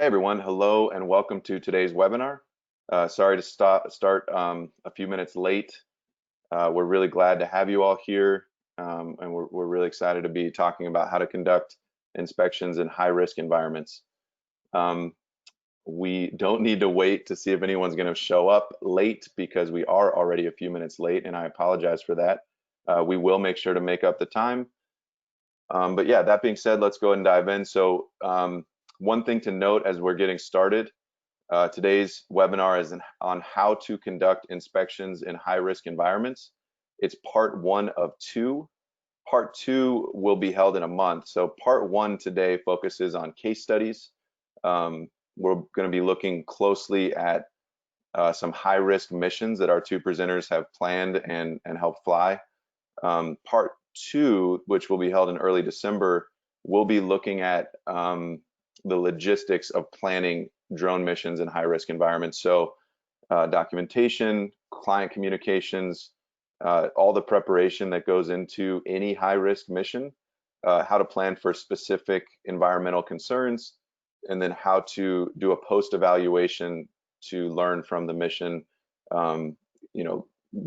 Hey everyone, hello and welcome to today's webinar. Sorry to start a few minutes late. We're really glad to have you all here, and we're really excited to be talking about how to conduct inspections in high-risk environments. We don't need to wait to see if anyone's going to show up late because we are already a few minutes late, and I apologize for that. We will make sure to make up the time. But yeah, that being said, let's go ahead and dive in. So one thing to note as we're getting started, today's webinar is on how to conduct inspections in high-risk environments. It's part one of two. Part two will be held in a month. So part one today focuses on case studies. We're going to be looking closely at some high-risk missions that our two presenters have planned and helped fly. Part two, which will be held in early December, we'll be looking at the logistics of planning drone missions in high-risk environments. So documentation, client communications, all the preparation that goes into any high-risk mission, how to plan for specific environmental concerns, and then how to do a post-evaluation to learn from the mission,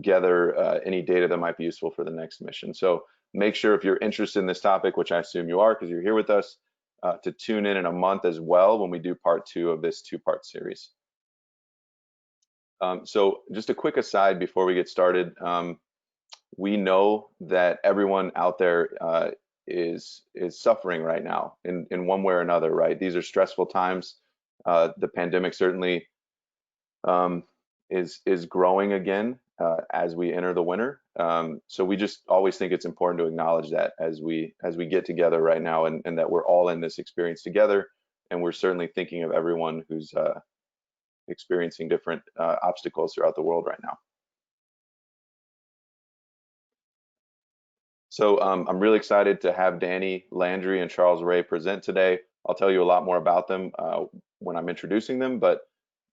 gather any data that might be useful for the next mission. So make sure if you're interested in this topic, which I assume you are because you're here with us, to tune in a month as well when we do part two of this two-part series. So just a quick aside before we get started. We know that everyone out there is suffering right now in one way or another, right? These are stressful times. The pandemic certainly is growing again as we enter the winter. So we just always think it's important to acknowledge that as we get together right now, and that we're all in this experience together, and we're certainly thinking of everyone who's experiencing different obstacles throughout the world right now. So I'm really excited to have Danny Landry and Charles Ray present today. I'll tell you a lot more about them when I'm introducing them, but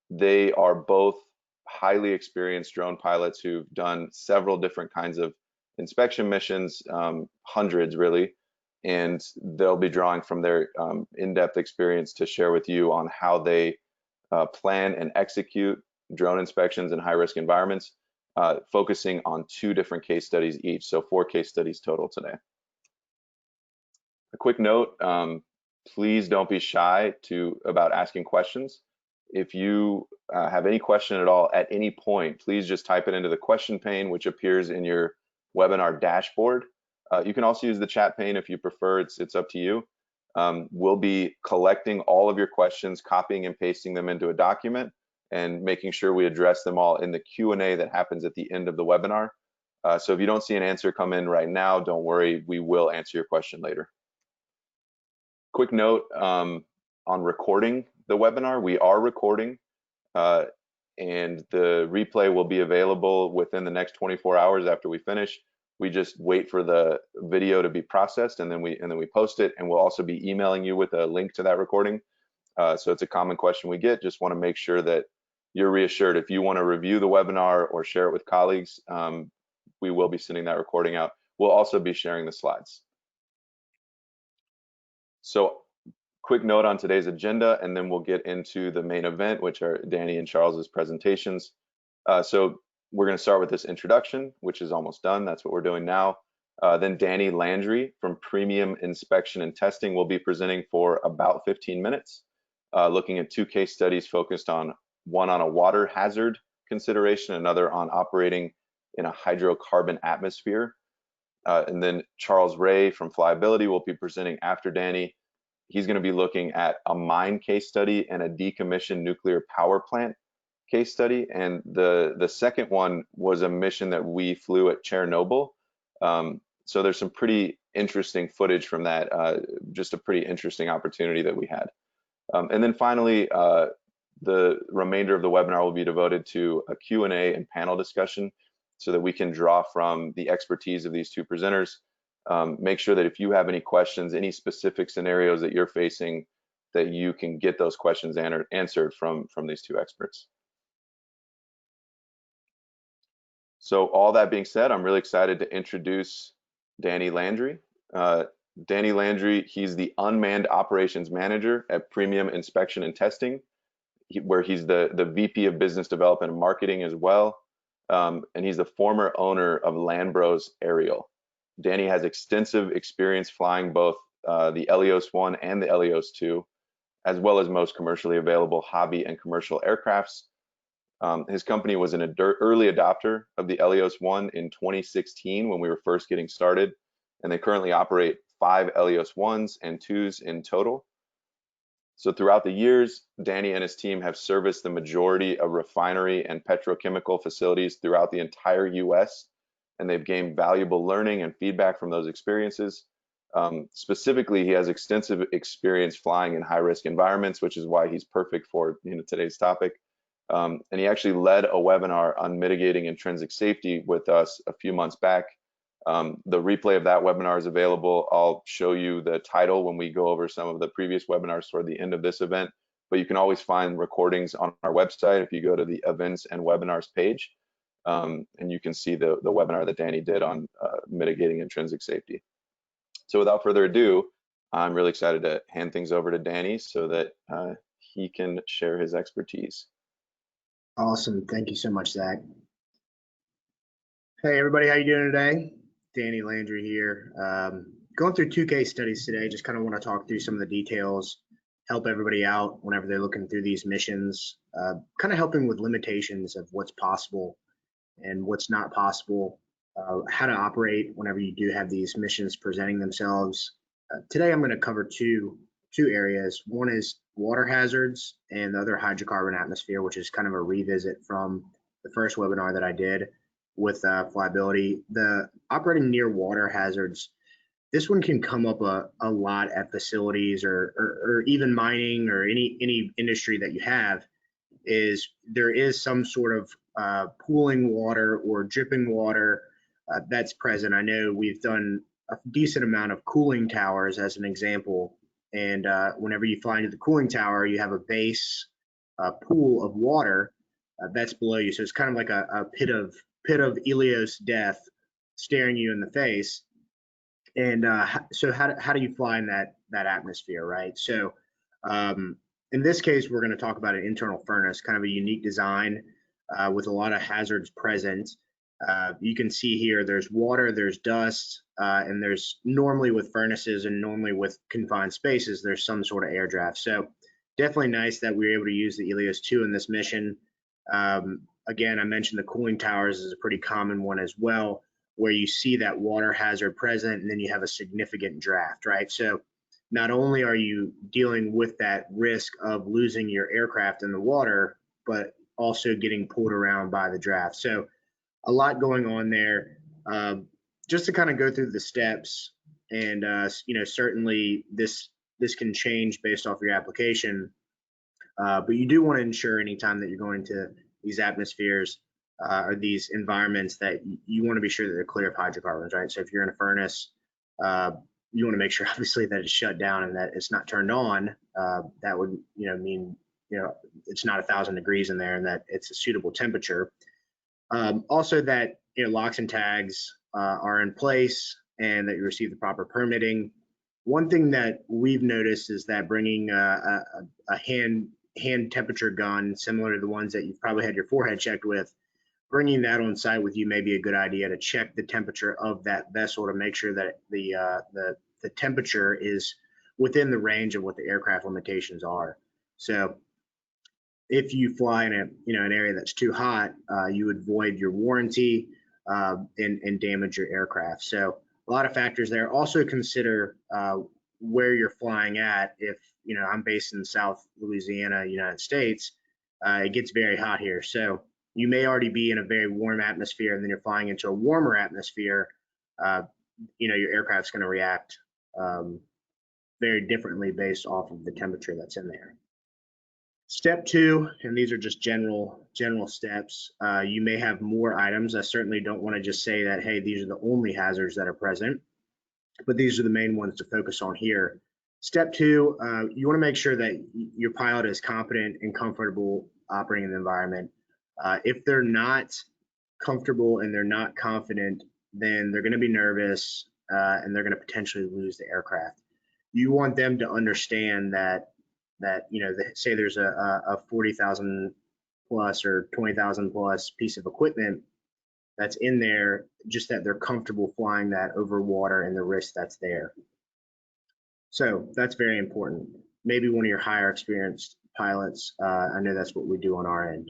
they are both highly experienced drone pilots who've done several different kinds of inspection missions, hundreds really, and they'll be drawing from their in-depth experience to share with you on how they plan and execute drone inspections in high-risk environments, focusing on two different case studies each, so 4 case studies total today. A quick note, please don't be shy about asking questions. If you have any question at all at any point, please just type it into the question pane, which appears in your webinar dashboard. You can also use the chat pane if you prefer, it's up to you. We'll be collecting all of your questions, copying and pasting them into a document, and making sure we address them all in the Q&A that happens at the end of the webinar. So if you don't see an answer come in right now, don't worry, we will answer your question later. Quick note on recording the webinar. We are recording, and the replay will be available within the next 24 hours after we finish. We just wait for the video to be processed, and then we post it, and we'll also be emailing you with a link to that recording. So it's a common question we get. Just want to make sure that you're reassured. If you want to review the webinar or share it with colleagues, we will be sending that recording out. We'll also be sharing the slides. So quick note on today's agenda, and then we'll get into the main event, which are Danny and Charles's presentations. So we're going to start with this introduction, which is almost done. That's what we're doing now. Then Danny Landry from Premium Inspection and Testing will be presenting for about 15 minutes, looking at 2 case studies focused on one on a water hazard consideration, another on operating in a hydrocarbon atmosphere. And then Charles Ray from Flyability will be presenting after Danny. He's going to be looking at a mine case study and a decommissioned nuclear power plant case study. And the second one was a mission that we flew at Chernobyl. So there's some pretty interesting footage from that, just a pretty interesting opportunity that we had. And then finally, the remainder of the webinar will be devoted to a Q&A and panel discussion so that we can draw from the expertise of these two presenters. Make sure that if you have any questions, any specific scenarios that you're facing, that you can get those questions answered from these two experts. So all that being said, I'm really excited to introduce Danny Landry. Danny Landry, he's the unmanned operations manager at Premium Inspection and Testing, where he's the VP of Business Development and Marketing as well. And he's the former owner of Landbros Aerial. Danny has extensive experience flying both the Helios 1 and the Helios 2, as well as most commercially available hobby and commercial aircrafts. His company was an early adopter of the Helios 1 in 2016 when we were first getting started, and they currently operate 5 Helios 1s and 2s in total. So throughout the years, Danny and his team have serviced the majority of refinery and petrochemical facilities throughout the entire US, and they've gained valuable learning and feedback from those experiences. Specifically, he has extensive experience flying in high-risk environments, which is why he's perfect for today's topic. And he actually led a webinar on mitigating intrinsic safety with us a few months back. The replay of that webinar is available. I'll show you the title when we go over some of the previous webinars toward the end of this event, but you can always find recordings on our website if you go to the events and webinars page, and you can see the webinar that Danny did on mitigating intrinsic safety. So without further ado, I'm really excited to hand things over to Danny so that he can share his expertise. Awesome. Thank you so much, Zach. Hey, everybody. How you doing today? Danny Landry here. Going through 2 case studies today. Just kind of want to talk through some of the details, help everybody out whenever they're looking through these missions, kind of helping with limitations of what's possible and what's not possible, how to operate whenever you do have these missions presenting themselves. Today, I'm going to cover two areas. One is water hazards and the other hydrocarbon atmosphere, which is kind of a revisit from the first webinar that I did with Flyability. The operating near water hazards, this one can come up a lot at facilities or even mining or any industry that you have. Is there is some sort of pooling water or dripping water that's present. I know we've done a decent amount of cooling towers as an example, and whenever you fly into the cooling tower, you have a base pool of water that's below you. So it's kind of like a pit of Helios death staring you in the face. And so how do you fly in that atmosphere, right? So in this case, we're going to talk about an internal furnace, kind of a unique design with a lot of hazards present. You can see here there's water, there's dust, and there's normally with furnaces and normally with confined spaces, there's some sort of air draft. So definitely nice that we were able to use the Helios 2 in this mission. Again, I mentioned the cooling towers is a pretty common one as well, where you see that water hazard present and then you have a significant draft, right? So not only are you dealing with that risk of losing your aircraft in the water, but also getting pulled around by the draft. So a lot going on there. Just to kind of go through the steps, and certainly this can change based off your application, but you do want to ensure anytime that you're going to these atmospheres or these environments that you want to be sure that they're clear of hydrocarbons, right? So if you're in a furnace, you want to make sure obviously that it's shut down and that it's not turned on. That would mean it's not 1,000 degrees in there and that it's a suitable temperature. Also that locks and tags are in place and that you receive the proper permitting. One thing that we've noticed is that bringing a hand temperature gun, similar to the ones that you've probably had your forehead checked with, bringing that on site with you may be a good idea to check the temperature of that vessel to make sure that the temperature is within the range of what the aircraft limitations are. So if you fly in an area that's too hot, you would void your warranty and damage your aircraft. So a lot of factors there. Also consider where you're flying at. If I'm based in South Louisiana, United States, it gets very hot here. So you may already be in a very warm atmosphere, and then you're flying into a warmer atmosphere. Your aircraft's going to react very differently based off of the temperature that's in there. Step 2, and these are just general steps. You may have more items. I certainly don't want to just say that, hey, these are the only hazards that are present, but these are the main ones to focus on here. Step 2, you want to make sure that your pilot is competent and comfortable operating in the environment. If they're not comfortable and they're not confident, then they're going to be nervous. and they're going to potentially lose the aircraft. You want them to understand that say there's a 40,000 plus or 20,000 plus piece of equipment that's in there, just that they're comfortable flying that over water and the risk that's there. So that's very important. Maybe one of your higher experienced pilots, I know that's what we do on our end.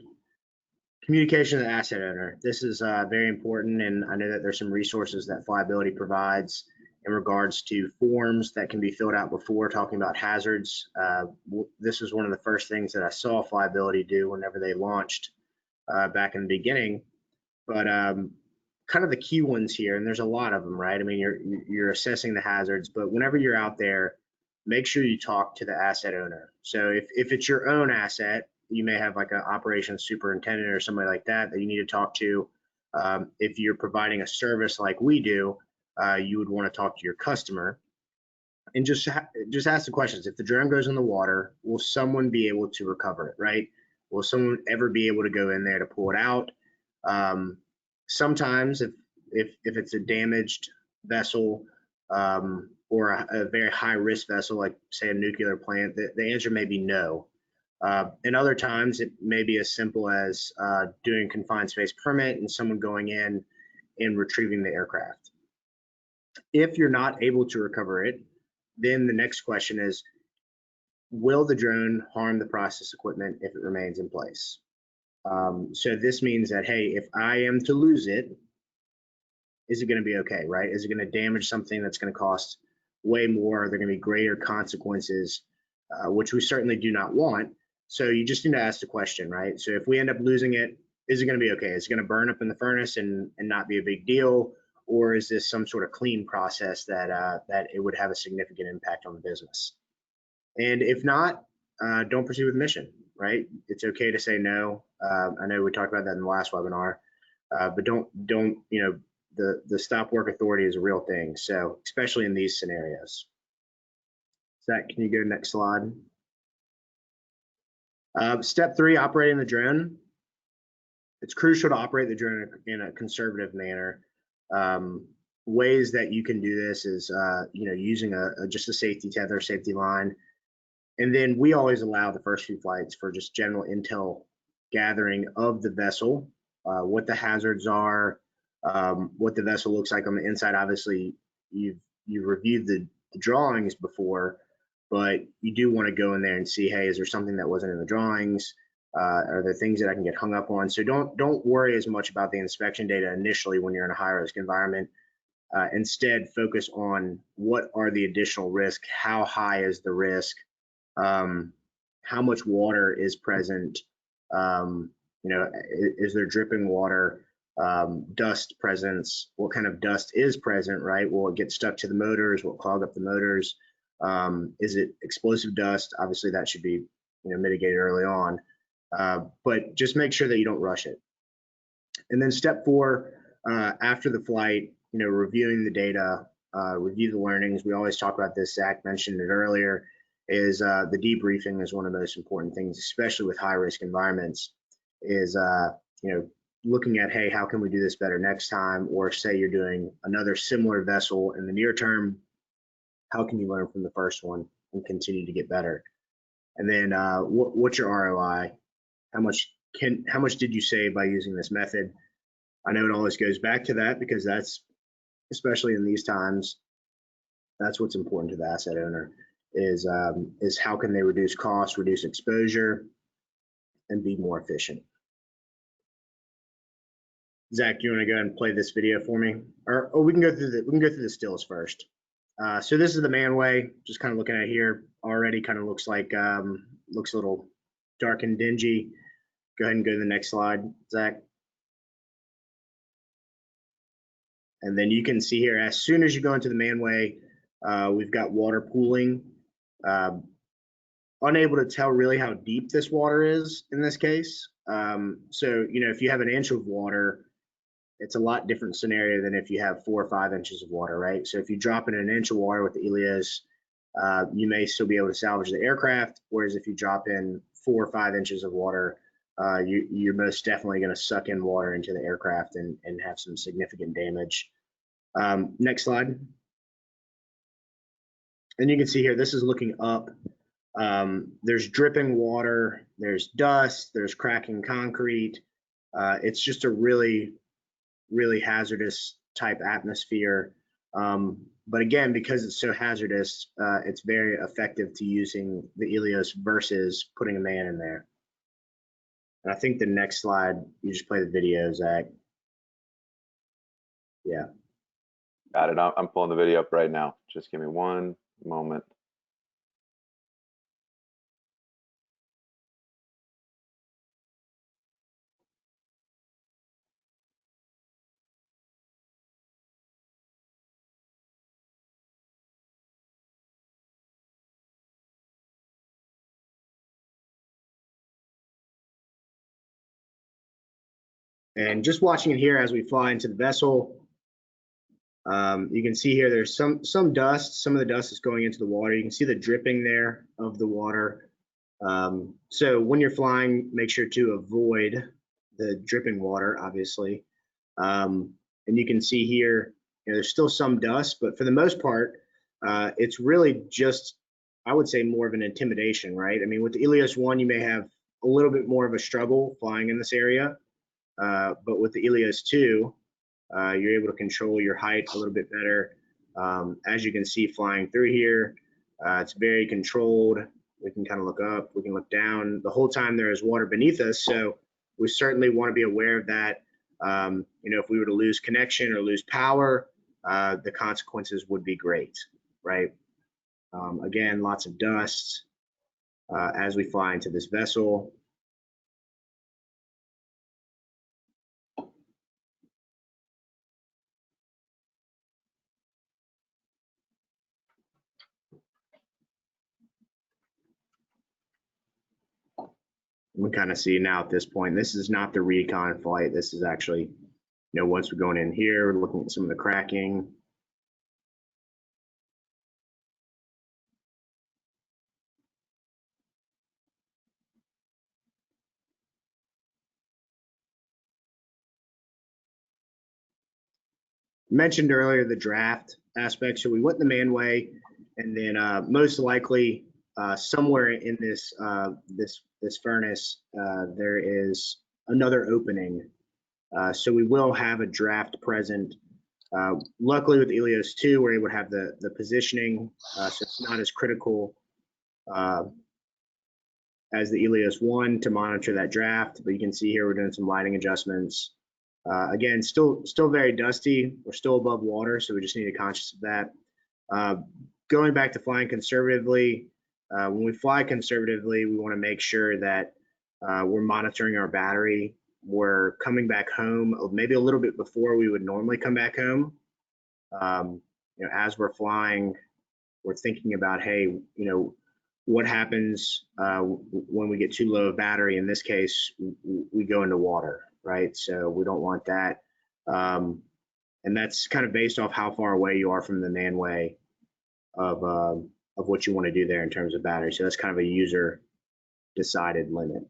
Communication to the asset owner. This is very important, and I know that there's some resources that Flyability provides in regards to forms that can be filled out before talking about hazards. This was one of the first things that I saw Flyability do whenever they launched back in the beginning. But kind of the key ones here, and there's a lot of them, right? I mean, you're assessing the hazards, but whenever you're out there, make sure you talk to the asset owner. So if it's your own asset, you may have like an operations superintendent or somebody like that that you need to talk to. If you're providing a service like we do, you would want to talk to your customer and just ask the questions. If the drone goes in the water, will someone be able to recover it, right? Will someone ever be able to go in there to pull it out? Sometimes if it's a damaged vessel or a very high risk vessel, like say a nuclear plant, the answer may be no. And other times it may be as simple as doing confined space permit and someone going in and retrieving the aircraft. If you're not able to recover it, then the next question is, will the drone harm the process equipment if it remains in place? So this means that, hey, if I am to lose it, is it going to be okay, right? Is it going to damage something that's going to cost way more? Are there going to be greater consequences, which we certainly do not want? So you just need to ask the question, right? So if we end up losing it, is it going to be okay? Is it going to burn up in the furnace and not be a big deal? Or is this some sort of clean process that it would have a significant impact on the business? And if not, don't proceed with the mission, right? It's okay to say no. I know we talked about that in the last webinar, but don't the stop work authority is a real thing. So especially in these scenarios. Zach, can you go to the next slide? Step 3, operating the drone. It's crucial to operate the drone in a conservative manner. Ways that you can do this is, using just a safety tether, safety line. And then we always allow the first few flights for just general intel gathering of the vessel, what the hazards are, what the vessel looks like on the inside. Obviously, you've reviewed the drawings before, but you do want to go in there and see, hey, is there something that wasn't in the drawings? Are there things that I can get hung up on? So don't worry as much about the inspection data initially when you're in a high risk environment. Instead, focus on what are the additional risks, how high is the risk, how much water is present, is there dripping water, dust presence, what kind of dust is present, right? Will it get stuck to the motors? Will it clog up the motors? Is it explosive dust? Obviously that should be mitigated early on, but just make sure that you don't rush it. And then step 4, after the flight, reviewing the data, review the learnings. We always talk about this, Zach mentioned it earlier, is the debriefing is one of the most important things, especially with high risk environments, is looking at, hey, how can we do this better next time? Or say you're doing another similar vessel in the near term, how can you learn from the first one and continue to get better? And then what's your ROI? How much did you save by using this method? I know it always goes back to that because that's, especially in these times, that's what's important to the asset owner is how can they reduce costs, reduce exposure, and be more efficient. Zach, do you want to go ahead and play this video for me? Or we can go through the stills first. So this is the manway, just kind of looking at here already, kind of looks like looks a little dark and dingy. Go ahead and go to the next slide, Zach. And then you can see here, as soon as you go into the manway, we've got water pooling. Unable to tell really how deep this water is in this case. So, if you have an inch of water, it's a lot different scenario than if you have 4 or 5 inches of water, right? So if you drop in an inch of water with the Ilios, you may still be able to salvage the aircraft, whereas if you drop in 4 or 5 inches of water, you're most definitely going to suck in water into the aircraft and have some significant damage. Next slide. And you can see here, this is looking up. There's dripping water, there's dust, there's cracking concrete. It's just a really, really hazardous type atmosphere. But again, because it's so hazardous, it's very effective to using the Ilios versus putting a man in there. And I think the next slide, you just play the video, Zach. Yeah. Got it. I'm pulling the video up right now. Just give me one moment. And just watching it here as we fly into the vessel, you can see here there's some dust. Some of the dust is going into the water. You can see the dripping there of the water. So when you're flying, make sure to avoid the dripping water, obviously. And you can see here, there's still some dust, but for the most part, it's really just, I would say, more of an intimidation, right? I mean, with the Ilios 1, you may have a little bit more of a struggle flying in this area, but with the Ilios 2, you're able to control your height a little bit better. As you can see flying through here, it's very controlled. We can kind of look up, we can look down. The whole time there is water beneath us, so we certainly want to be aware of that. If we were to lose connection or lose power, the consequences would be great, right? Again, lots of dust as we fly into this vessel. We kind of see now at this point, this is not the recon flight. This is actually, once we're going in here, we're looking at some of the cracking. Mentioned earlier the draft aspect. So we went the manway, and then most likely somewhere in this furnace there is another opening. So we will have a draft present. Luckily with Ilios 2, we're able to have the positioning, so it's not as critical as the Ilios 1 to monitor that draft. But you can see here we're doing some lighting adjustments. Again, still very dusty. We're still above water, so we just need to be conscious of that. Going back to flying conservatively, when we fly conservatively, we want to make sure that we're monitoring our battery. We're coming back home maybe a little bit before we would normally come back home. As we're flying, we're thinking about, hey, what happens when we get too low of battery? In this case, we go into water, right? So we don't want that. And that's kind of based off how far away you are from the manway of what you want to do there in terms of battery. So that's kind of a user decided limit.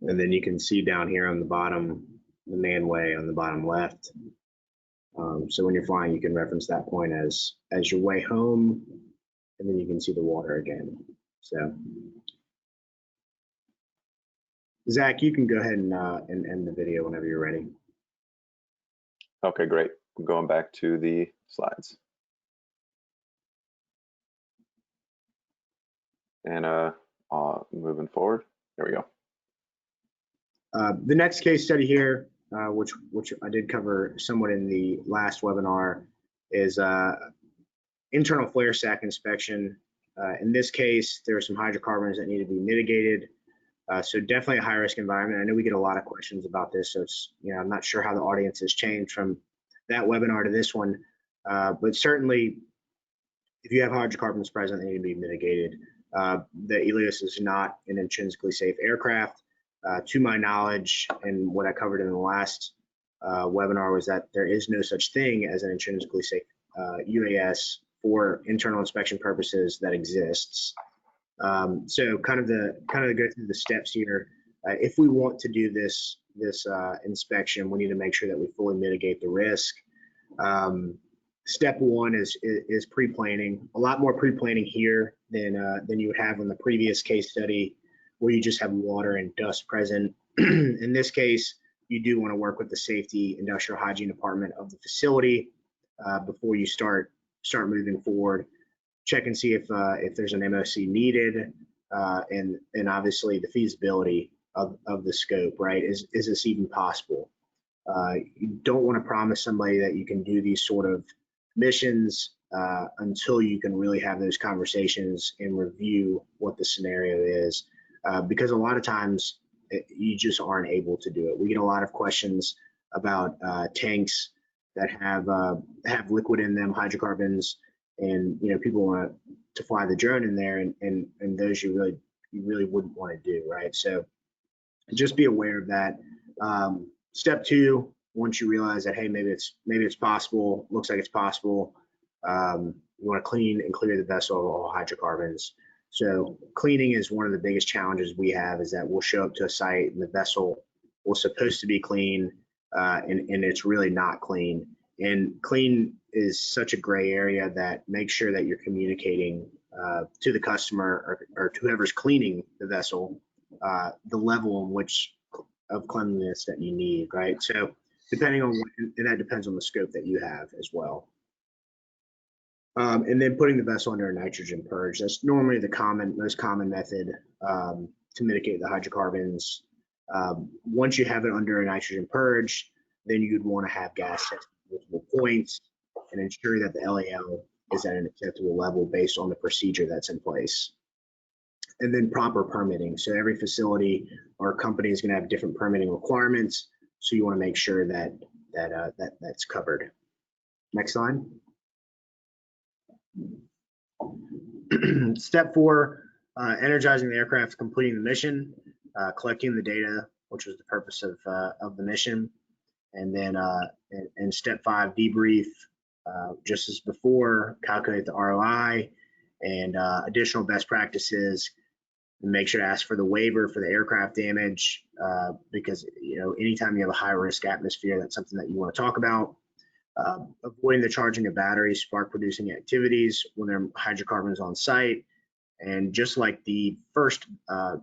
And then you can see down here on the bottom, the manway on the bottom left. So when you're flying, you can reference that point as your way home, and then you can see the water again. So Zach, you can go ahead and end the video whenever you're ready. Okay, great. I'm going back to the slides. And moving forward, there we go. The next case study here, which I did cover somewhat in the last webinar, is internal flare sac inspection. In this case, there are some hydrocarbons that need to be mitigated. So definitely a high risk environment. I know we get a lot of questions about this, so it's, I'm not sure how the audience has changed from that webinar to this one, but certainly if you have hydrocarbons present, they need to be mitigated. The Helios is not an intrinsically safe aircraft. To my knowledge, and what I covered in the last webinar was that there is no such thing as an intrinsically safe UAS for internal inspection purposes that exists. So kind of go through the steps here. If we want to do this inspection, we need to make sure that we fully mitigate the risk. Step one is pre-planning. A lot more pre-planning here than you would have in the previous case study, where you just have water and dust present. In this case, you do want to work with the safety industrial hygiene department of the facility before you start moving forward. Check and see if there's an MOC needed, and obviously the feasibility of the scope, right? Is this even possible? You don't want to promise somebody that you can do these sort of missions until you can really have those conversations and review what the scenario is, because a lot of times you just aren't able to do it. We get a lot of questions about tanks that have liquid in them, hydrocarbons, and people want to fly the drone in there, and those you really wouldn't want to do, right? So just be aware of that. Step two, once you realize that, hey, maybe it's possible, looks like it's possible, you want to clean and clear the vessel of all hydrocarbons. So cleaning is one of the biggest challenges we have, is that we'll show up to a site and the vessel was supposed to be clean, and it's really not clean. And clean is such a gray area that make sure that you're communicating to the customer or to whoever's cleaning the vessel the level in which of cleanliness that you need, right? So depending on and that depends on the scope that you have as well. And then putting the vessel under a nitrogen purge. That's normally the most common method to mitigate the hydrocarbons. Once you have it under a nitrogen purge, then you'd want to have gas tested at multiple points and ensure that the LAL is at an acceptable level based on the procedure that's in place. And then proper permitting. So every facility or company is going to have different permitting requirements. So you want to make sure that that's covered. Next slide. Step four, energizing the aircraft, completing the mission, collecting the data, which was the purpose of the mission. And then in step five, debrief, just as before, calculate the ROI and additional best practices. And make sure to ask for the waiver for the aircraft damage, because anytime you have a high risk atmosphere, that's something that you want to talk about. Avoiding the charging of batteries, spark producing activities when there are hydrocarbons on site. And just like the first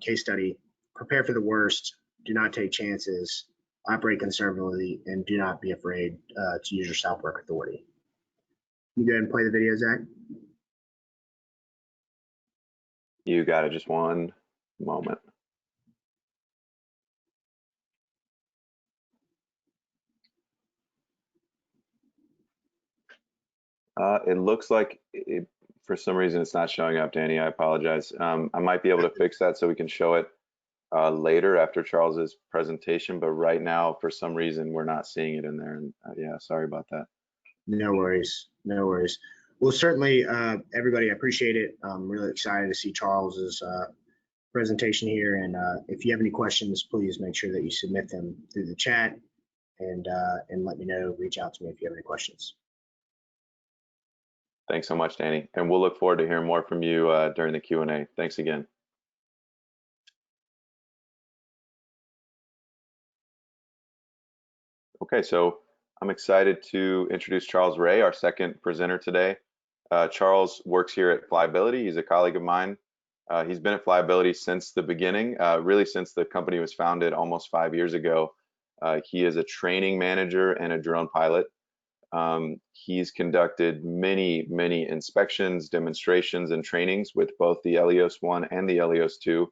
case study, prepare for the worst, do not take chances, operate conservatively, and do not be afraid to use your stop work authority. Can you go ahead and play the video, Zach? You got it, just one moment. It looks like for some reason it's not showing up, Danny. I apologize. I might be able to fix that so we can show it later after Charles's presentation, but right now for some reason we're not seeing it in there. And yeah, sorry about that. No worries, no worries. Well, certainly, everybody, I appreciate it. I'm really excited to see Charles's presentation here. And if you have any questions, please make sure that you submit them through the chat and let me know. Reach out to me if you have any questions. Thanks so much, Danny. And we'll look forward to hearing more from you during the Q&A. Thanks again. Okay, so I'm excited to introduce Charles Ray, our second presenter today. Charles works here at Flyability. He's a colleague of mine. He's been at Flyability since the beginning, really since the company was founded almost 5 years ago. He is a training manager and a drone pilot. He's conducted many, many inspections, demonstrations, and trainings with both the Helios 1 and the Helios 2.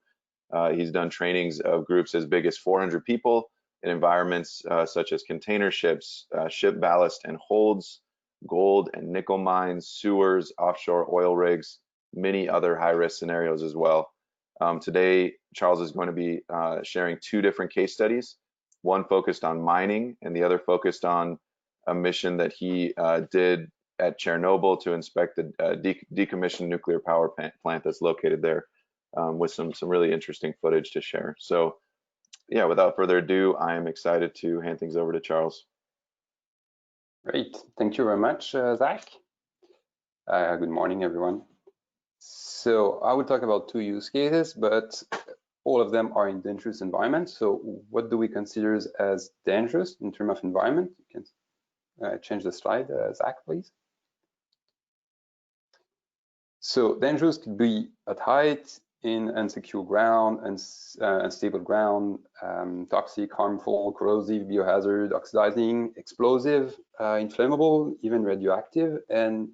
He's done trainings of groups as big as 400 people in environments such as container ships, ship ballast and holds, gold and nickel mines, sewers, offshore oil rigs, many other high-risk scenarios as well. Today, Charles is going to be sharing two different case studies, one focused on mining and the other focused on a mission that he did at Chernobyl to inspect the decommissioned nuclear power plant that's located there, with some really interesting footage to share. So yeah, without further ado, I am excited to hand things over to Charles. Great, thank you very much, Zach. Good morning, everyone. So I will talk about two use cases, but all of them are in dangerous environments. So what do we consider as dangerous in terms of environment? You can change the slide, Zach, please. So dangerous could be at height, in unsecure ground, unstable ground, toxic, harmful, corrosive, biohazard, oxidizing, explosive, inflammable, even radioactive, and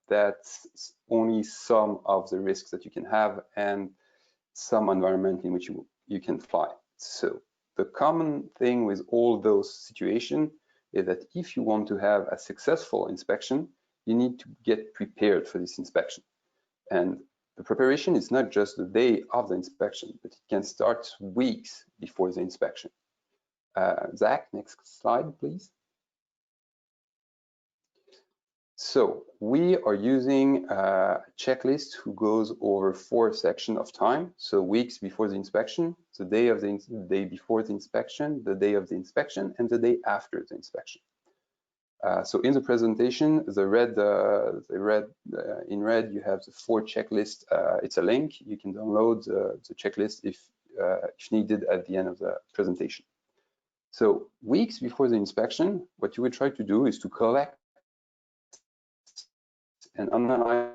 that's only some of the risks that you can have and some environment in which you can fly. So the common thing with all those situations is that if you want to have a successful inspection, you need to get prepared for this inspection. And the preparation is not just the day of the inspection, but it can start weeks before the inspection. Zach, next slide, please. So we are using a checklist who goes over 4 sections of time. So weeks before the inspection, the day before the inspection, the day of the inspection, and the day after the inspection. So in the presentation, in red, you have the 4 checklist. It's a link. You can download the checklist if needed at the end of the presentation. So weeks before the inspection, what you would try to do is to collect and analyze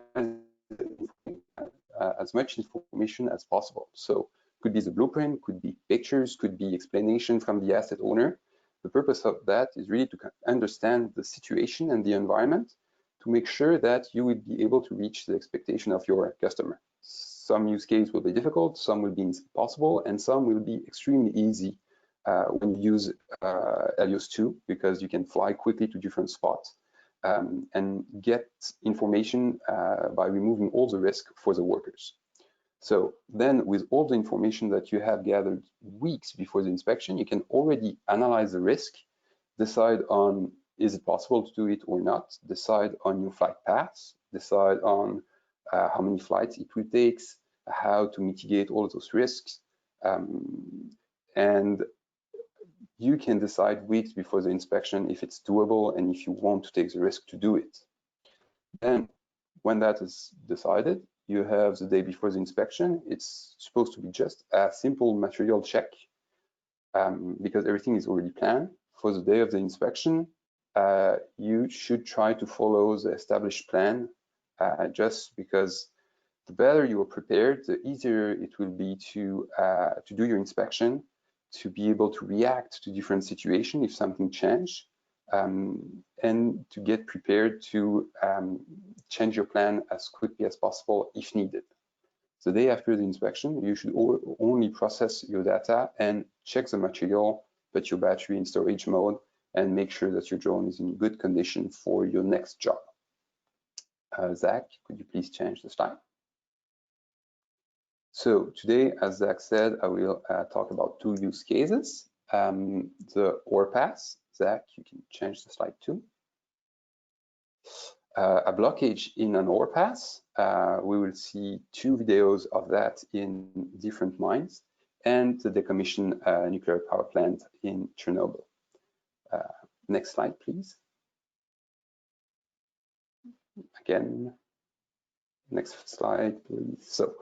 as much information as possible. So could be the blueprint, could be pictures, could be explanation from the asset owner. The purpose of that is really to understand the situation and the environment to make sure that you will be able to reach the expectation of your customer. Some use case will be difficult, some will be impossible, and some will be extremely easy when you use Helios 2, because you can fly quickly to different spots and get information by removing all the risk for the workers. So then with all the information that you have gathered weeks before the inspection, you can already analyze the risk, decide on is it possible to do it or not, decide on your flight paths, decide on how many flights it will take, how to mitigate all of those risks, and you can decide weeks before the inspection if it's doable and if you want to take the risk to do it. Then when that is decided, you have the day before the inspection. It's supposed to be just a simple material check because everything is already planned. For the day of the inspection, you should try to follow the established plan just because the better you are prepared, the easier it will be to do your inspection, to be able to react to different situations if something changes, and to get prepared to change your plan as quickly as possible if needed. The day after the inspection, you should only process your data and check the material, put your battery in storage mode, and make sure that your drone is in good condition for your next job. Zach, could you please change the slide? So today, as Zach said, I will talk about 2 use cases. The ORPAS. Zach, you can change the slide too. A blockage in an ORPAS. We will see 2 videos of that in different mines, and the decommissioned nuclear power plant in Chernobyl. Next slide, please. Again, next slide, please. So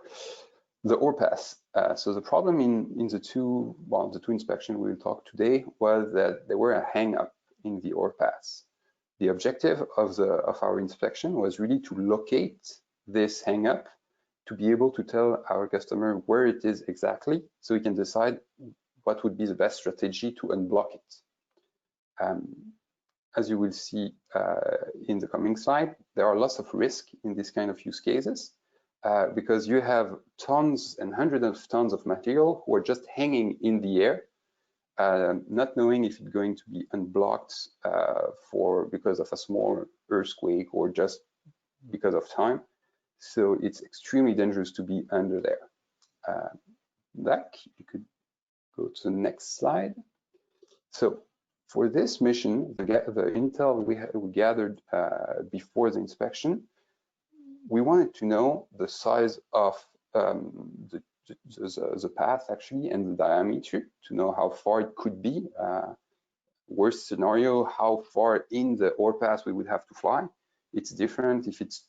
the ORPAS. So the problem in the two inspections we will talk today was that there were a hang-up in the ORPAS. The objective of our inspection was really to locate this hang-up, to be able to tell our customer where it is exactly, so we can decide what would be the best strategy to unblock it. As you will see in the coming slide, there are lots of risk in this kind of use cases because you have tons and hundreds of tons of material who are just hanging in the air, not knowing if it's going to be unblocked because of a small earthquake or just because of time. So it's extremely dangerous to be under there. Zach, you could go to the next slide. So for this mission, the intel we gathered before the inspection, we wanted to know the size of the path actually and the diameter to know how far it could be. Worst scenario, how far in the ore path we would have to fly. It's different if it's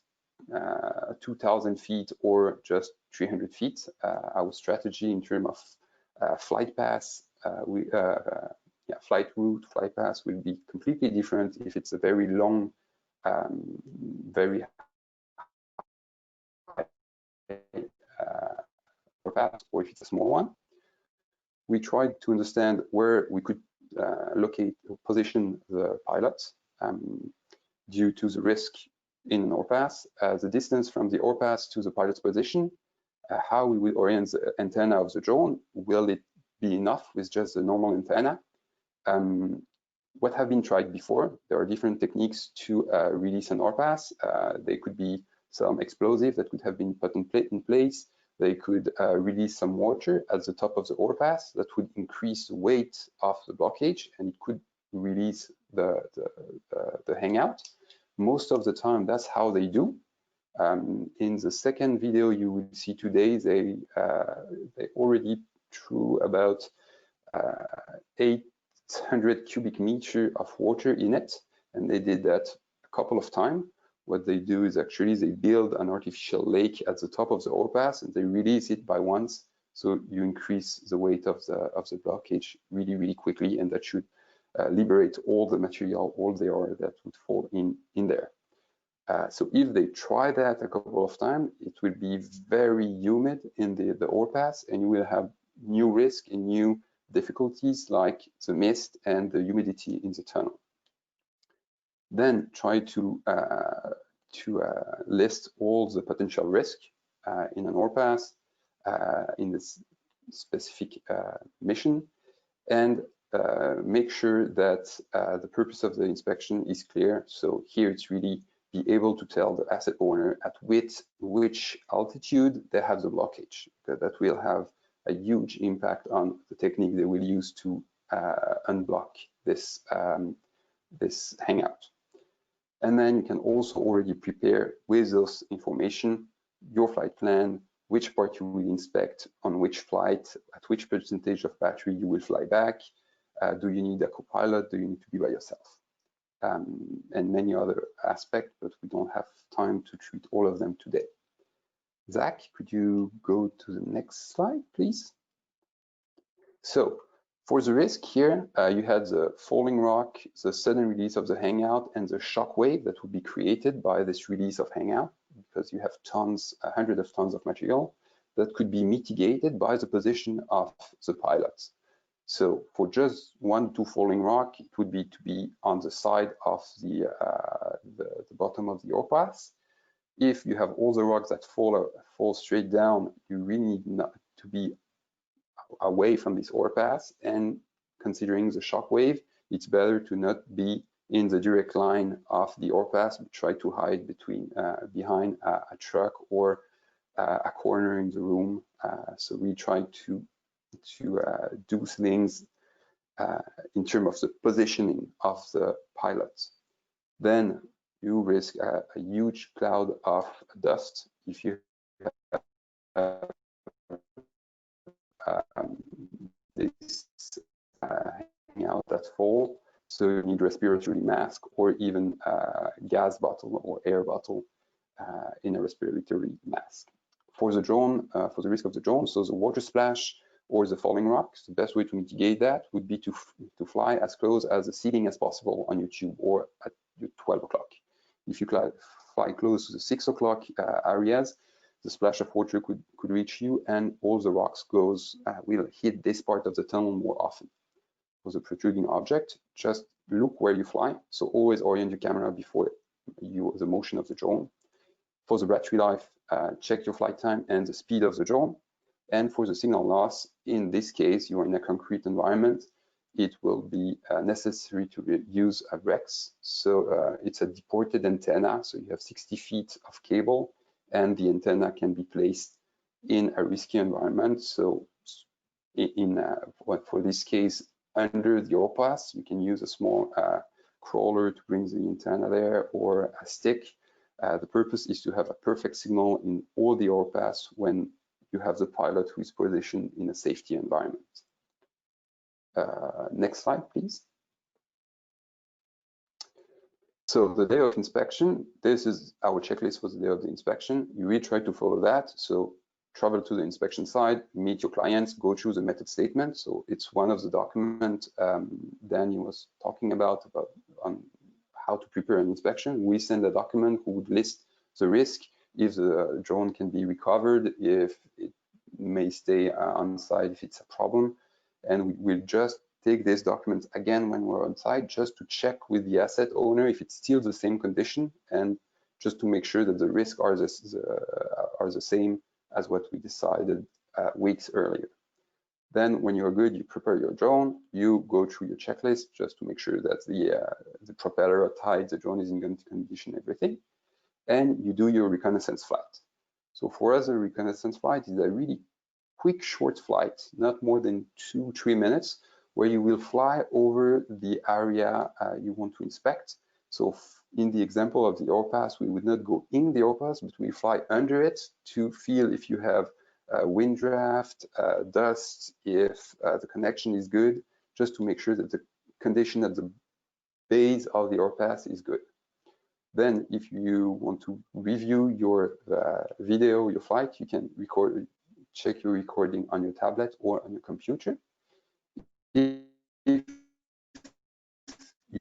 2,000 feet or just 300 feet. Our strategy in terms of flight paths, flight route, flight paths will be completely different if it's a very long, very high path, or if it's a small one. We tried to understand where we could locate or position the pilots due to the risk in an ore path, the distance from the ore path to the pilot's position, how we will orient the antenna of the drone. Will it be enough with just the normal antenna? What have been tried before? There are different techniques to release an ore path. They could be some explosive that could have been put in place. They could release some water at the top of the ore path that would increase the weight of the blockage, and it could release the hangout. Most of the time, that's how they do. In the second video you will see today, they already threw about 800 cubic meter of water in it, and they did that a couple of times. What they do is actually they build an artificial lake at the top of the ore pass and they release it by once, so you increase the weight of the blockage really quickly, and that should liberate all the material, all the ore that would fall in there. So if they try that a couple of times, it will be very humid in the ore pass, and you will have new risk and new difficulties like the mist and the humidity in the tunnel. Then try to list all the potential risk in an ore pass in this specific mission, and make sure that the purpose of the inspection is clear. So here it's really be able to tell the asset owner at which altitude they have the blockage. That will have a huge impact on the technique they will use to unblock this this hangout. And then you can also already prepare with those information your flight plan, which part you will inspect on which flight, at which percentage of battery you will fly back. Do you need a co-pilot? Do you need to be by yourself? And many other aspects, but we don't have time to treat all of them today. Zach, could you go to the next slide, please? So for the risk here, you had the falling rock, the sudden release of the hangout, and the shock wave that would be created by this release of hangout, because you have tons, hundreds of tons of material that could be mitigated by the position of the pilots. So for just 1 to falling rock, it would be to be on the side of the bottom of the ore pass. If you have all the rocks that fall straight down, you really need not to be away from this ore pass. And considering the shock wave, it's better to not be in the direct line of the ore pass, but try to hide behind a truck or a corner in the room. So we try to do things in terms of the positioning of the pilots. Then you risk a huge cloud of dust if you have this hangout that fall. So you need respiratory mask or even gas bottle or air bottle in a respiratory mask. For the drone, for the risk of the drone, so the water splash or the falling rocks, the best way to mitigate that would be to fly as close as the ceiling as possible on your tube or at your 12 o'clock. If you fly close to the 6 o'clock areas, the splash of water could reach you, and all the rocks will hit this part of the tunnel more often. For the protruding object, just look where you fly. So always orient your camera before the motion of the drone. For the battery life, check your flight time and the speed of the drone. And for the signal loss, in this case, you're in a concrete environment, it will be necessary to use a REX. So it's a deported antenna. So you have 60 feet of cable, and the antenna can be placed in a risky environment. So for this case, under the overpass, you can use a small crawler to bring the antenna there, or a stick. The purpose is to have a perfect signal in all the overpass when you have the pilot who is positioned in a safety environment. Next slide, please. So the day of inspection, this is our checklist for the day of the inspection. You really try to follow that. So travel to the inspection site, meet your clients, go through the method statement. So it's one of the documents Danny was talking about on how to prepare an inspection. We send a document who would list the risk, if the drone can be recovered, if it may stay on site, if it's a problem. And we'll just take this document again when we're on site, just to check with the asset owner if it's still the same condition, and just to make sure that the risks are the same as what we decided weeks earlier. Then when you're good, you prepare your drone, you go through your checklist just to make sure that the propeller are tight, the drone is in good condition, everything, and you do your reconnaissance flight. So for us, a reconnaissance flight is a really quick, short flight, not more than 2-3 minutes, where you will fly over the area you want to inspect. So in the example of the overpass, we would not go in the overpass, but we fly under it to feel if you have wind draft, dust, if the connection is good, just to make sure that the condition at the base of the overpass is good. Then if you want to review your video, your flight, you can check your recording on your tablet or on your computer. If you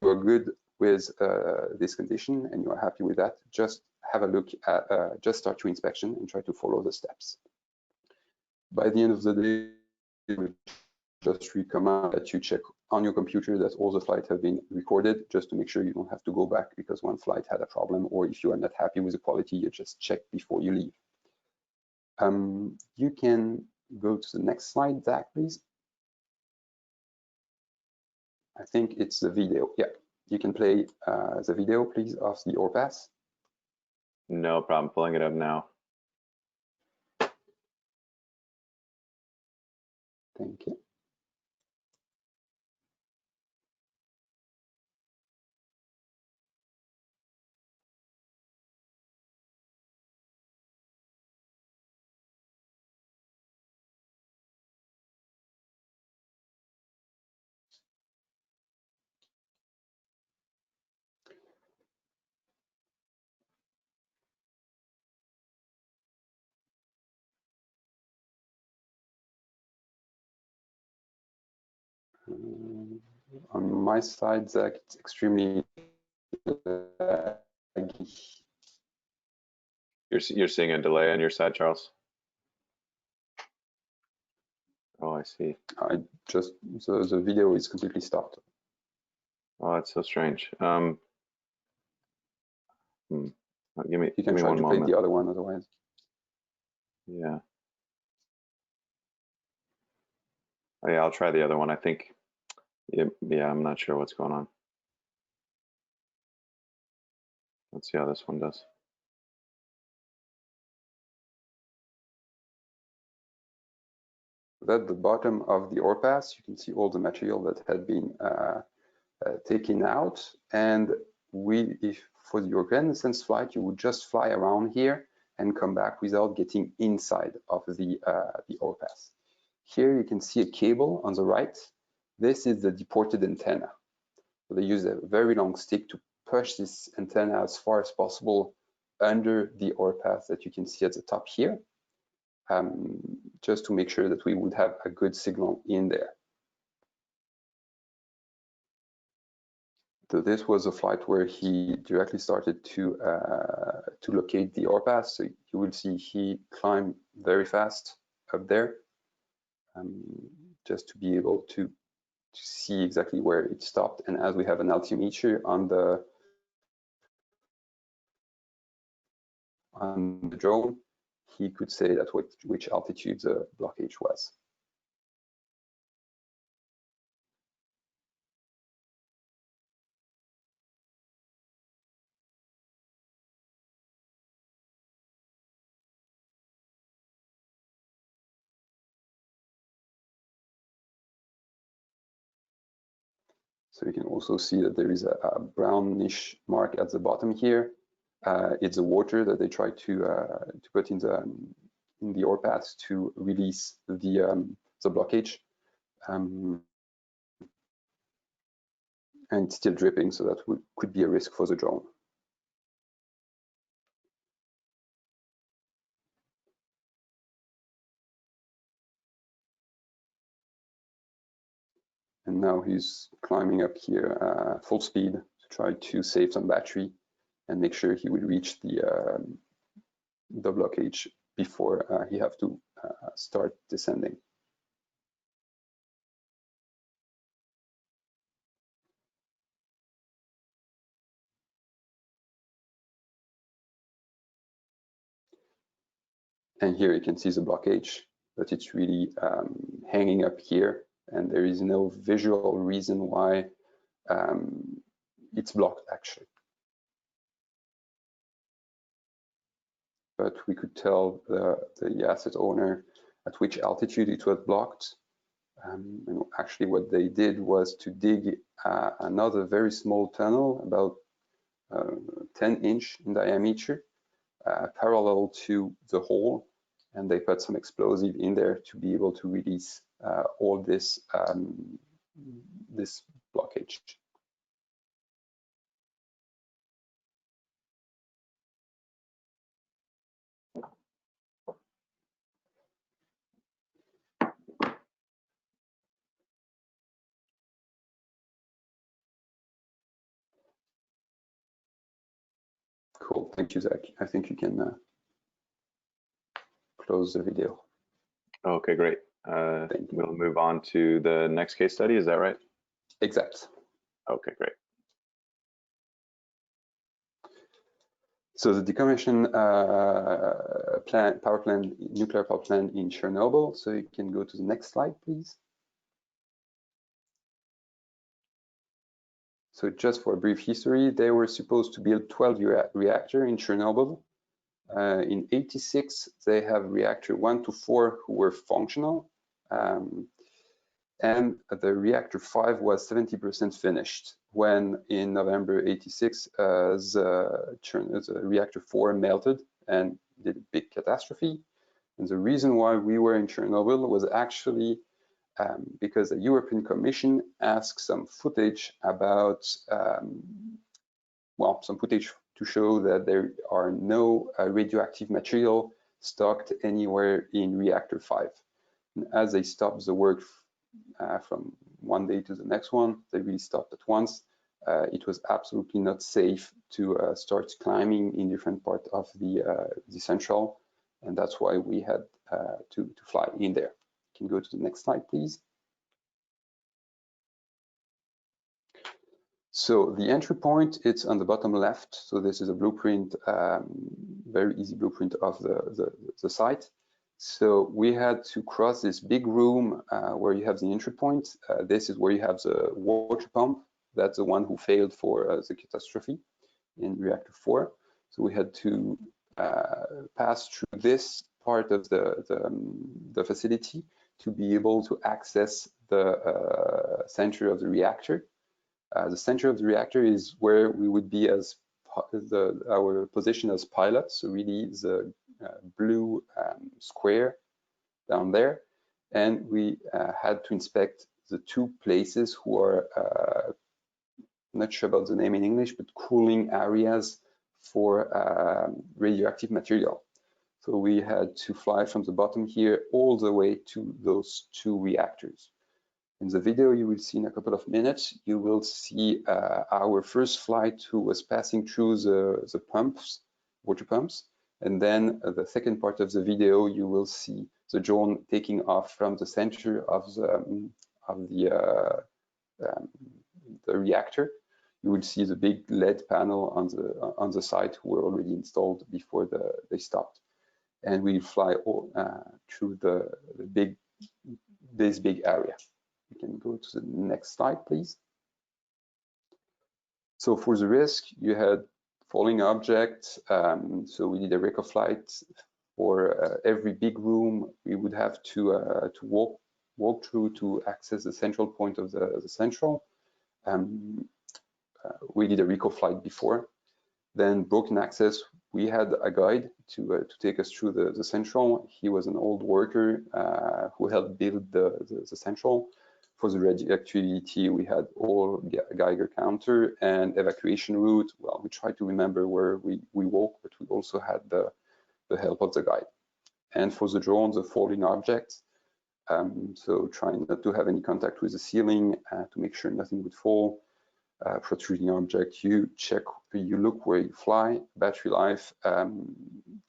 are good with this condition and you are happy with that, just have a look at, just start your inspection and try to follow the steps. By the end of the day, we just recommend that you check on your computer that all the flights have been recorded, just to make sure you don't have to go back because one flight had a problem, or if you are not happy with the quality, you just check before you leave. You can go to the next slide, Zach, please. I think it's the video. Yeah, you can play the video, please, of the overpass. No problem, pulling it up now. Thank you. On my side, Zach, it's extremely You're seeing a delay on your side, Charles? Oh, I see. The video is completely stopped. Oh, that's so strange. Give me You can try to play the other one otherwise. Yeah. Oh, yeah, I'll try the other one. I think, yeah, I'm not sure what's going on. Let's see how this one does. At the bottom of the overpass, you can see all the material that had been taken out. And if for your reconnaissance flight, you would just fly around here and come back without getting inside of the overpass. Here you can see a cable on the right. This is the deported antenna. So they use a very long stick to push this antenna as far as possible under the overpass that you can see at the top here, just to make sure that we would have a good signal in there. So this was a flight where he directly started to locate the ore pass. So you will see he climbed very fast up there, just to be able to see exactly where it stopped. And as we have an altimeter on the drone, he could say that which altitude the blockage was. So you can also see that there is a brownish mark at the bottom here. It's the water that they try to put in the ore pass to release the blockage, and it's still dripping, so that could be a risk for the drone. And now he's climbing up here full speed to try to save some battery and make sure he will reach the blockage before he have to start descending. And here you can see the blockage, but it's really hanging up here, and there is no visual reason why it's blocked actually. But we could tell the asset owner at which altitude it was blocked. And actually what they did was to dig another very small tunnel, about 10-inch in diameter, parallel to the hole, and they put some explosive in there to be able to release all this this blockage. Cool, thank you, Zach. I think you can close the video. Okay, great. We'll move on to the next case study, is that right? Exact. Okay, great. So the decommission nuclear power plant in Chernobyl. So you can go to the next slide, please. So just for a brief history, they were supposed to build 12 reactors in Chernobyl. In '86, they have reactor 1 to 4 who were functional. And the reactor 5 was 70% finished when in November '86 the reactor 4 melted and did a big catastrophe. And the reason why we were in Chernobyl was actually because the European Commission asked some footage about, well, some footage to show that there are no radioactive material stocked anywhere in reactor 5. And as they stopped the work from one day to the next one, they really stopped at once. It was absolutely not safe to start climbing in different parts of the central, and that's why we had to fly in there. You can go to the next slide, please. So the entry point, it's on the bottom left. So this is a blueprint, very easy blueprint of the site. So we had to cross this big room where you have the entry point. This is where you have the water pump. That's the one who failed for the catastrophe in reactor 4. So we had to pass through this part of the facility to be able to access the center of the reactor. The center of the reactor is where we would be as our position as pilots, so really the blue square down there. And we had to inspect the 2 places who are, not sure about the name in English, but cooling areas for radioactive material. So we had to fly from the bottom here all the way to those 2 reactors. In the video you will see in a couple of minutes, you will see our first flight who was passing through the pumps, water pumps. And then the second part of the video, you will see the drone taking off from the center of the reactor. You will see the big LED panel on the site who were already installed before they stopped. And we fly all, through this big area. We can go to the next slide, please. So for the risk, you had falling objects. So we did a RECO flight for every big room. We would have to walk through to access the central point of the central. We did a RECO flight before. Then broken access, we had a guide to take us through the central. He was an old worker who helped build the central. For the radioactivity, we had all Geiger counter and evacuation route. Well, we tried to remember where we walk, but we also had the help of the guide. And for the drones, the falling objects, so trying not to have any contact with the ceiling to make sure nothing would fall. Protruding object, you look where you fly. Battery life,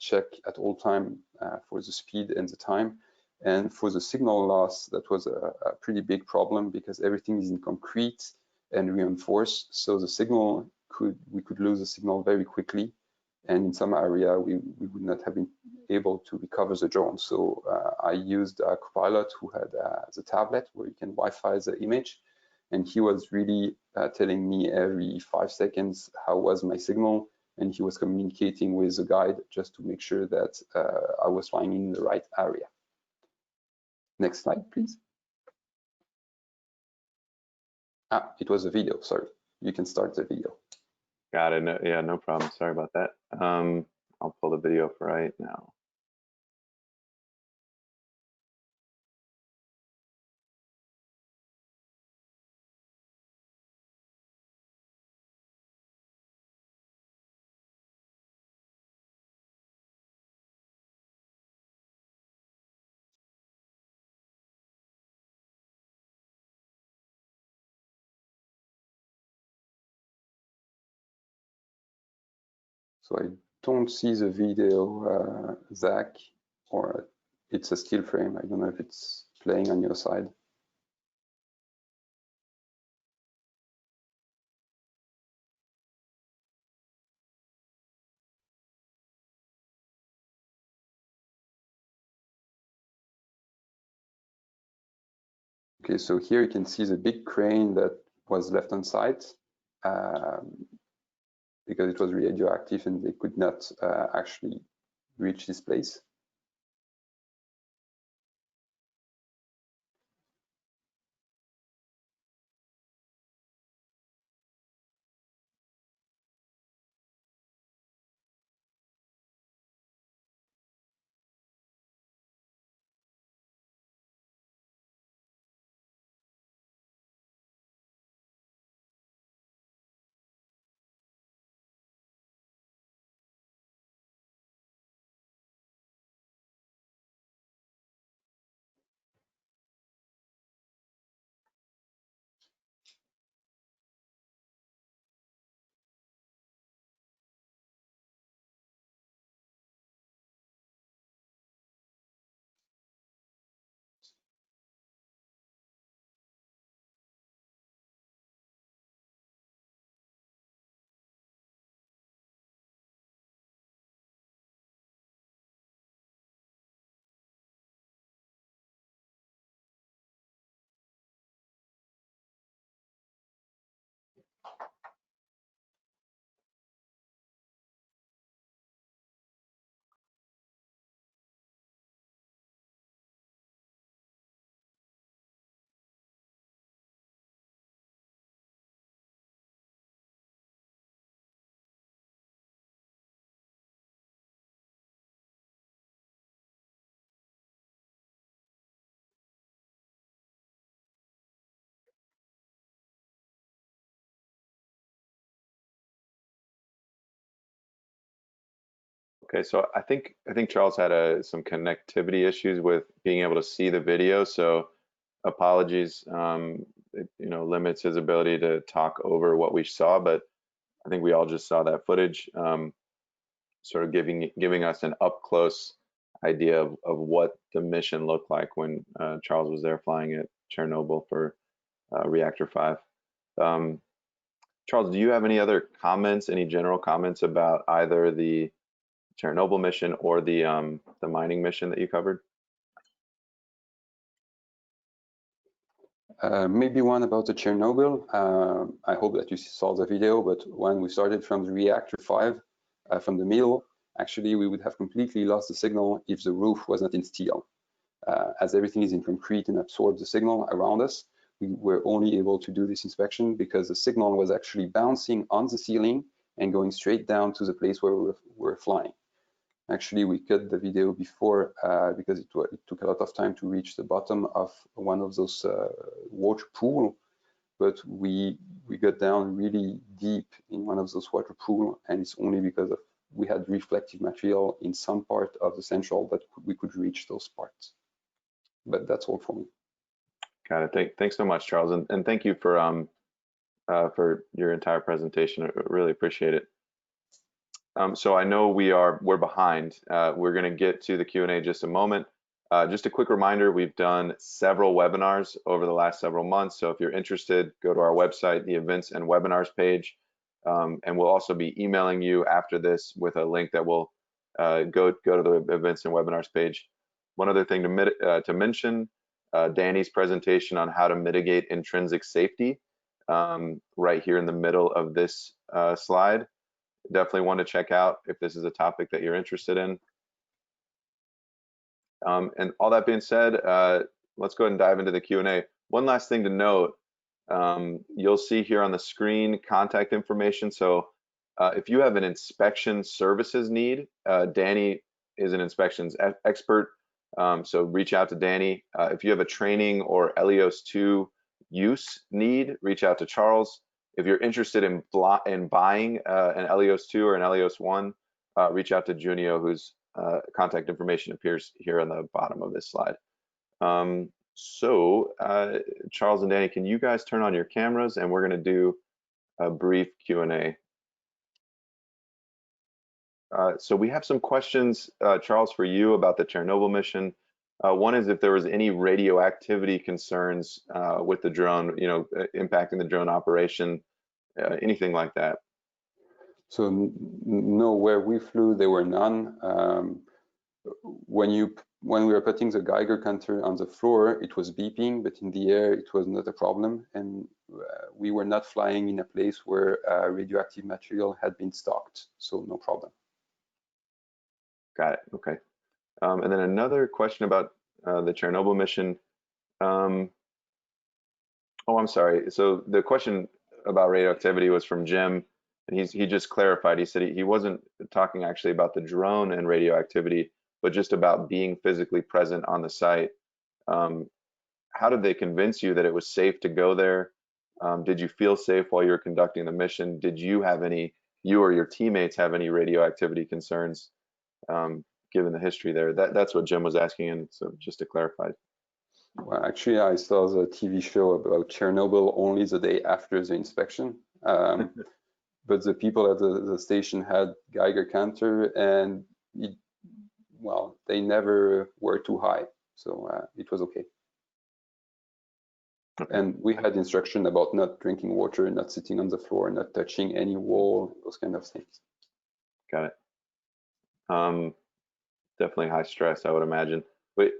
check at all time for the speed and the time. And for the signal loss, that was a pretty big problem because everything is in concrete and reinforced. So the signal we could lose the signal very quickly. And in some area, we would not have been able to recover the drone. So I used a Copilot who had the tablet where you can Wi-Fi the image. And he was really telling me every 5 seconds how was my signal. And he was communicating with the guide just to make sure that I was flying in the right area. Next slide, please. It was a video, sorry. You can start the video. Got it. No, yeah, no problem. Sorry about that. I'll pull the video up right now. So I don't see the video, Zach, or it's a still frame. I don't know if it's playing on your side. Okay, so here you can see the big crane that was left on site because it was radioactive and they could not actually reach this place. Okay, so I think Charles had some connectivity issues with being able to see the video. So apologies. It, limits his ability to talk over what we saw, but I think we all just saw that footage, sort of giving us an up close idea of what the mission looked like when Charles was there flying at Chernobyl for Reactor 5. Charles, do you have any other comments, any general comments about either the Chernobyl mission or the mining mission that you covered? Maybe one about the Chernobyl. I hope that you saw the video, but when we started from the reactor 5, from the middle, actually we would have completely lost the signal if the roof was not in steel. As everything is in concrete and absorbs the signal around us, we were only able to do this inspection because the signal was actually bouncing on the ceiling and going straight down to the place where we were flying. Actually, we cut the video before because it took a lot of time to reach the bottom of one of those water pool, but we got down really deep in one of those water pool, and it's only because we had reflective material in some part of the central that we could reach those parts. But that's all for me. Got it. Thanks so much, Charles, and thank you for your entire presentation. I really appreciate it. So I know we're behind. We're going to get to the Q&A in just a moment. Just a quick reminder, we've done several webinars over the last several months. So if you're interested, go to our website, the events and webinars page, and we'll also be emailing you after this with a link that will go to the events and webinars page. One other thing to mention, Danny's presentation on how to mitigate intrinsic safety, right here in the middle of this slide. Definitely want to check out if this is a topic that you're interested in. And all that being said, let's go ahead and dive into the Q&A. One last thing to note, you'll see here on the screen contact information. So if you have an inspection services need, Danny is an inspections expert, so reach out to Danny. If you have a training or Elios 2 use need, reach out to Charles. If you're interested in buying an Elios 2 or an Elios 1, reach out to Junio, whose contact information appears here on the bottom of this slide. So Charles and Danny, can you guys turn on your cameras, and we're going to do a brief Q&A. So we have some questions, Charles, for you about the Chernobyl mission. One is if there was any radioactivity concerns with the drone, impacting the drone operation, anything like that. So no, where we flew, there were none. When we were putting the Geiger counter on the floor, it was beeping, but in the air, it was not a problem. And we were not flying in a place where radioactive material had been stocked, so no problem. Got it. Okay. And then another question about the Chernobyl mission. Oh, I'm sorry. So the question about radioactivity was from Jim, and he just clarified. He said he wasn't talking actually about the drone and radioactivity, but just about being physically present on the site. How did they convince you that it was safe to go there? Did you feel safe while you were conducting the mission? Did you or your teammates have any radioactivity concerns? Given the history there, that's what Jim was asking, and so just to clarify. Well, actually, I saw the TV show about Chernobyl only the day after the inspection, but the people at the station had Geiger counter, and they never were too high, so it was okay. And we had instruction about not drinking water, not sitting on the floor, not touching any wall, those kind of things. Got it. Definitely high stress, I would imagine. But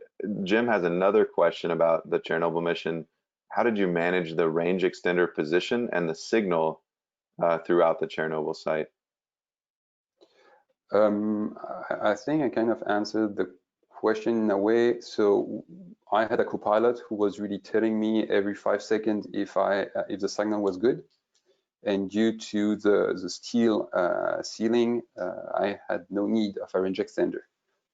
Jim has another question about the Chernobyl mission. How did you manage the range extender position and the signal throughout the Chernobyl site? I think I kind of answered the question in a way. So I had a co-pilot who was really telling me every 5 seconds if the signal was good. And due to the steel ceiling, I had no need of a range extender.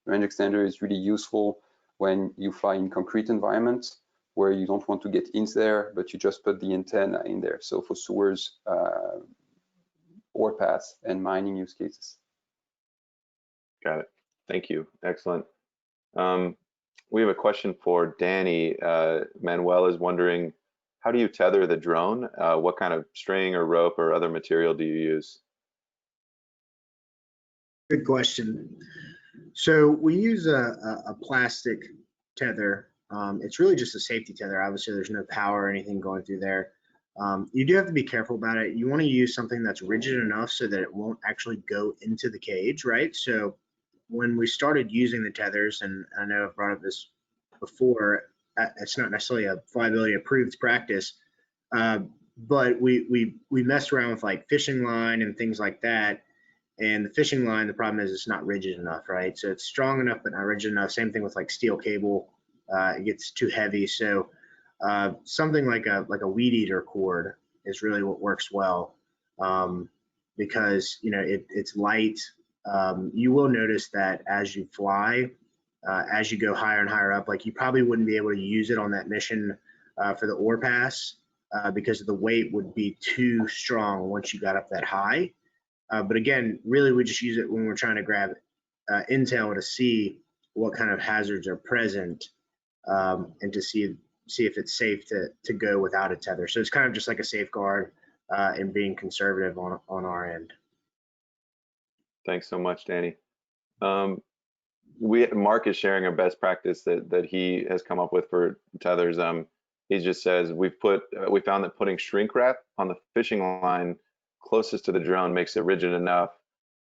Range extender is really useful when you fly in concrete environments where you don't want to get in there, but you just put the antenna in there. So for sewers, ore paths, and mining use cases. Got it. Thank you. Excellent. We have a question for Danny. Manuel is wondering, how do you tether the drone? What kind of string or rope or other material do you use? Good question. So we use a plastic tether. It's really just a safety tether. Obviously, there's no power or anything going through there. You do have to be careful about it. You want to use something that's rigid enough so that it won't actually go into the cage, right? So when we started using the tethers, and I know I've brought up this before, it's not necessarily a flyability approved practice, but we messed around with like fishing line and things like that. And the fishing line, the problem is it's not rigid enough, right? So it's strong enough but not rigid enough. Same thing with like steel cable, it gets too heavy. So something like a weed eater cord is really what works well, because it's light. You will notice that as you fly, as you go higher and higher up, like you probably wouldn't be able to use it on that mission for the ore pass because the weight would be too strong once you got up that high. But again, really, we just use it when we're trying to grab intel to see what kind of hazards are present, and to see if it's safe to go without a tether. So it's kind of just like a safeguard and being conservative on our end. Thanks so much, Danny. Mark is sharing a best practice that he has come up with for tethers. He just says we found that putting shrink wrap on the fishing line closest to the drone makes it rigid enough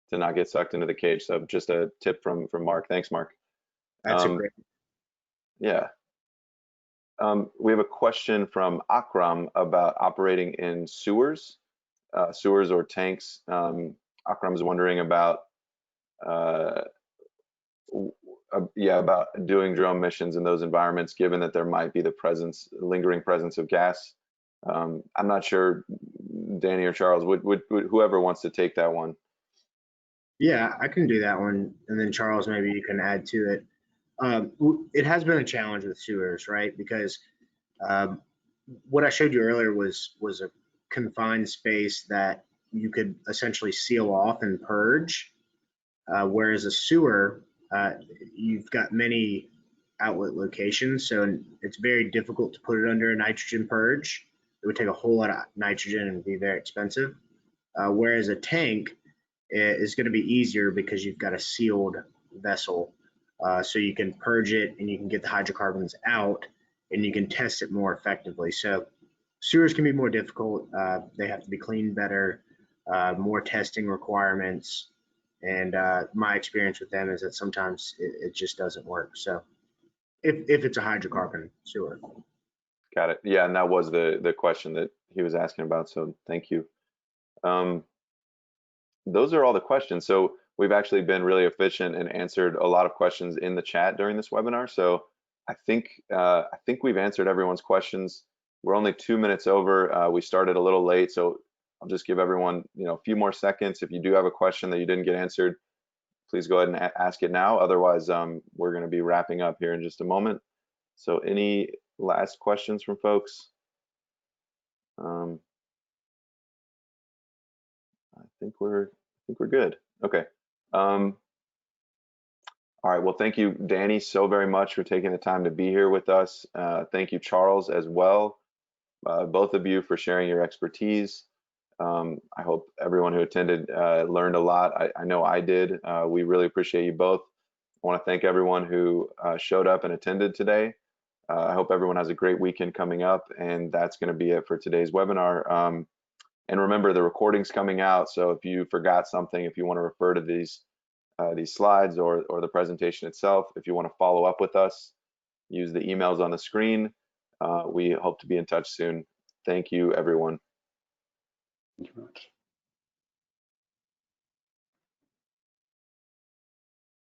to not get sucked into the cage. So just a tip from Mark. Thanks, Mark. That's a great. Yeah. We have a question from Akram about operating in sewers or tanks. Akram is wondering about about doing drone missions in those environments, given that there might be the lingering presence of gas. I'm not sure, Danny or Charles, would whoever wants to take that one. Yeah, I can do that one, and then Charles, maybe you can add to it. It has been a challenge with sewers, right? Because what I showed you earlier was a confined space that you could essentially seal off and purge, whereas a sewer, you've got many outlet locations, so it's very difficult to put it under a nitrogen purge. It would take a whole lot of nitrogen and be very expensive. Whereas a tank is going to be easier because you've got a sealed vessel, so you can purge it and you can get the hydrocarbons out and you can test it more effectively. So sewers can be more difficult. They have to be cleaned better, more testing requirements. And my experience with them is that sometimes it just doesn't work. So if it's a hydrocarbon sewer. Got it. Yeah, and that was the question that he was asking about. So thank you. Those are all the questions. So we've actually been really efficient and answered a lot of questions in the chat during this webinar. So I think we've answered everyone's questions. We're only 2 minutes over. We started a little late, so I'll just give everyone a few more seconds. If you do have a question that you didn't get answered, please go ahead and ask it now. Otherwise, we're going to be wrapping up here in just a moment. So any last questions from folks? I think we're good. Okay. All right. Well, thank you, Danny, so very much for taking the time to be here with us. Thank you, Charles, as well. Both of you for sharing your expertise. I hope everyone who attended learned a lot. I know I did. We really appreciate you both. I want to thank everyone who showed up and attended today. I hope everyone has a great weekend coming up, and that's going to be it for today's webinar. And remember, the recording's coming out, so if you forgot something, if you want to refer to these slides or the presentation itself, if you want to follow up with us, use the emails on the screen. We hope to be in touch soon. Thank you, everyone. Thank you very much.